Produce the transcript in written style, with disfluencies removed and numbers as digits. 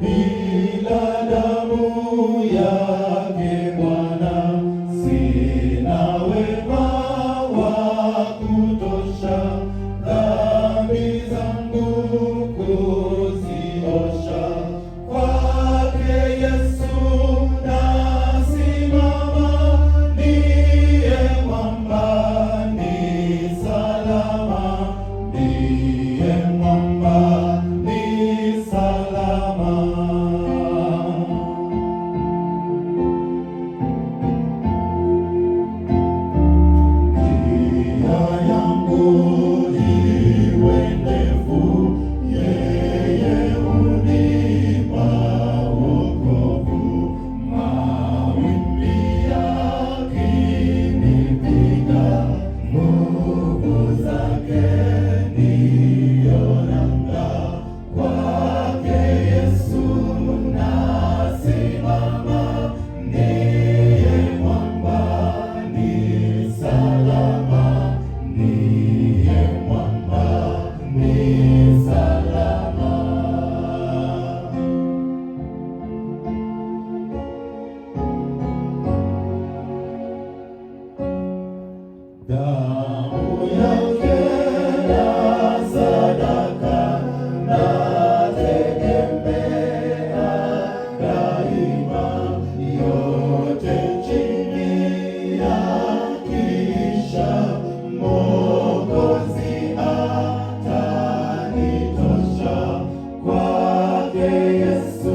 ila damu yake Bwana. Sina wema wa kutosha, dhambi zangu kuziosha. Kwake Yesu nasimama, ndiye mwamba ni salama, ndiye mwamba ni salama. Njia yangu iwe ndefu, yeye hunipa wokovu. Mawimbi yakinipiga, nguvu zake ndiyo nanga. Kwake Yesu nasimama, ndiye mwamba ni salama, ndiye mwamba ni salama. Damu yake na sadaka nategemea daima, yote chini yakiisha, Mwokozi atanitosha. Kwake Yesu